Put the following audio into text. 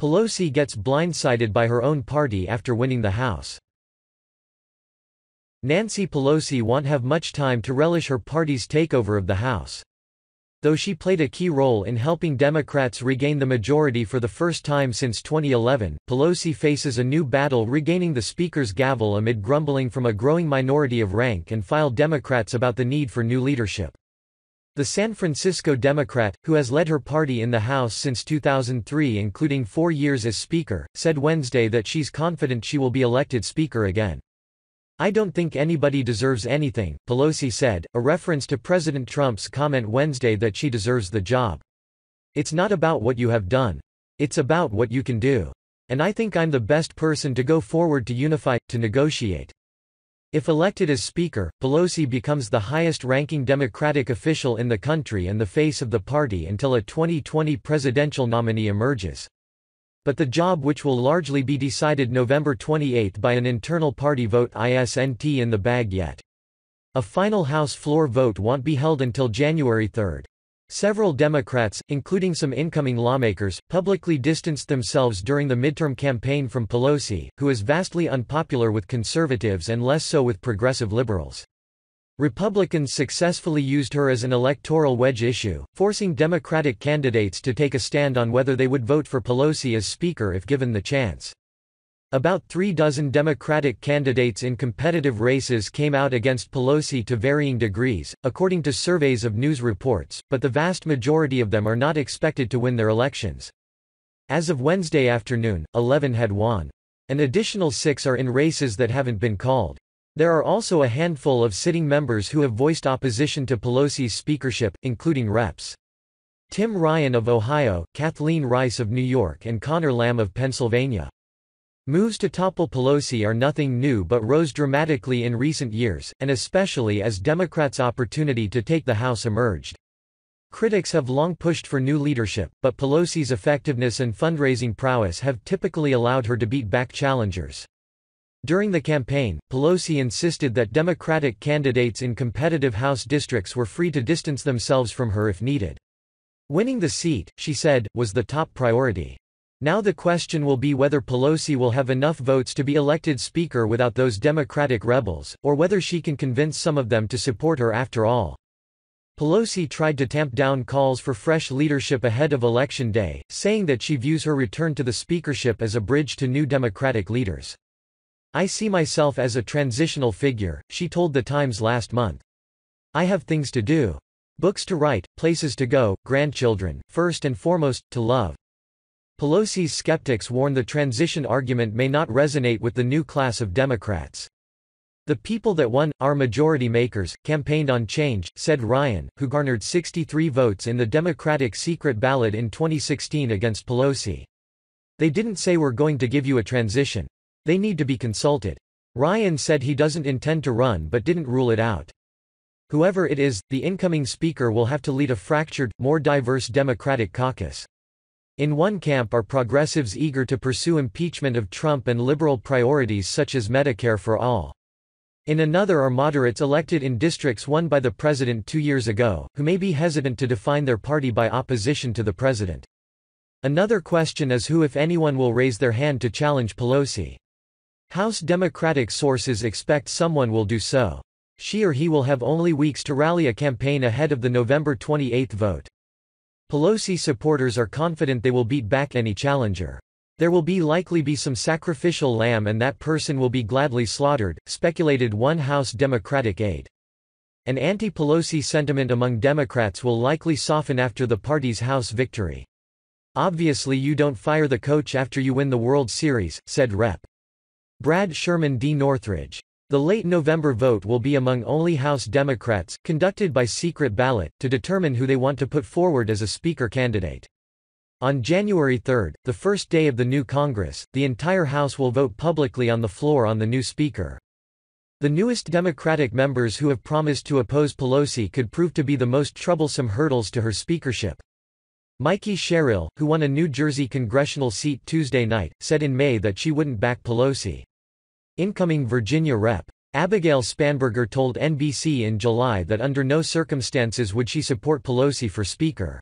Pelosi gets blindsided by her own party after winning the House. Nancy Pelosi won't have much time to relish her party's takeover of the House. Though she played a key role in helping Democrats regain the majority for the first time since 2011, Pelosi faces a new battle regaining the Speaker's gavel amid grumbling from a growing minority of rank-and-file Democrats about the need for new leadership. The San Francisco Democrat, who has led her party in the House since 2003 including 4 years as Speaker, said Wednesday that she's confident she will be elected Speaker again. "I don't think anybody deserves anything," Pelosi said, a reference to President Trump's comment Wednesday that she deserves the job. "It's not about what you have done. It's about what you can do. And I think I'm the best person to go forward to unify, to negotiate." If elected as Speaker, Pelosi becomes the highest-ranking Democratic official in the country and the face of the party until a 2020 presidential nominee emerges. But the job, which will largely be decided November 28 by an internal party vote, isn't in the bag yet. A final House floor vote won't be held until January 3. Several Democrats, including some incoming lawmakers, publicly distanced themselves during the midterm campaign from Pelosi, who is vastly unpopular with conservatives and less so with progressive liberals. Republicans successfully used her as an electoral wedge issue, forcing Democratic candidates to take a stand on whether they would vote for Pelosi as Speaker if given the chance. About 36 Democratic candidates in competitive races came out against Pelosi to varying degrees, according to surveys of news reports, but the vast majority of them are not expected to win their elections. As of Wednesday afternoon, 11 had won. An additional 6 are in races that haven't been called. There are also a handful of sitting members who have voiced opposition to Pelosi's speakership, including Reps. Tim Ryan of Ohio, Kathleen Rice of New York and Connor Lamb of Pennsylvania. Moves to topple Pelosi are nothing new but rose dramatically in recent years, and especially as Democrats' opportunity to take the House emerged. Critics have long pushed for new leadership, but Pelosi's effectiveness and fundraising prowess have typically allowed her to beat back challengers. During the campaign, Pelosi insisted that Democratic candidates in competitive House districts were free to distance themselves from her if needed. Winning the seat, she said, was the top priority. Now the question will be whether Pelosi will have enough votes to be elected Speaker without those Democratic rebels, or whether she can convince some of them to support her after all. Pelosi tried to tamp down calls for fresh leadership ahead of Election Day, saying that she views her return to the speakership as a bridge to new Democratic leaders. "I see myself as a transitional figure," she told The Times last month. "I have things to do. Books to write, places to go, grandchildren, first and foremost, to love." Pelosi's skeptics warn the transition argument may not resonate with the new class of Democrats. "The people that won, our majority makers, campaigned on change," said Ryan, who garnered 63 votes in the Democratic secret ballot in 2016 against Pelosi. "They didn't say we're going to give you a transition. They need to be consulted." Ryan said he doesn't intend to run but didn't rule it out. Whoever it is, the incoming Speaker will have to lead a fractured, more diverse Democratic caucus. In one camp are progressives eager to pursue impeachment of Trump and liberal priorities such as Medicare for all. In another are moderates elected in districts won by the president 2 years ago, who may be hesitant to define their party by opposition to the president. Another question is who, if anyone, will raise their hand to challenge Pelosi. House Democratic sources expect someone will do so. She or he will have only weeks to rally a campaign ahead of the November 28 vote. Pelosi supporters are confident they will beat back any challenger. "There will likely be some sacrificial lamb and that person will be gladly slaughtered," speculated one House Democratic aide. An anti-Pelosi sentiment among Democrats will likely soften after the party's House victory. "Obviously you don't fire the coach after you win the World Series," said Rep. Brad Sherman D. Northridge. The late November vote will be among only House Democrats, conducted by secret ballot, to determine who they want to put forward as a Speaker candidate. On January 3, the first day of the new Congress, the entire House will vote publicly on the floor on the new Speaker. The newest Democratic members who have promised to oppose Pelosi could prove to be the most troublesome hurdles to her speakership. Mikey Sherrill, who won a New Jersey congressional seat Tuesday night, said in May that she wouldn't back Pelosi. Incoming Virginia Rep. Abigail Spanberger told NBC in July that under no circumstances would she support Pelosi for Speaker.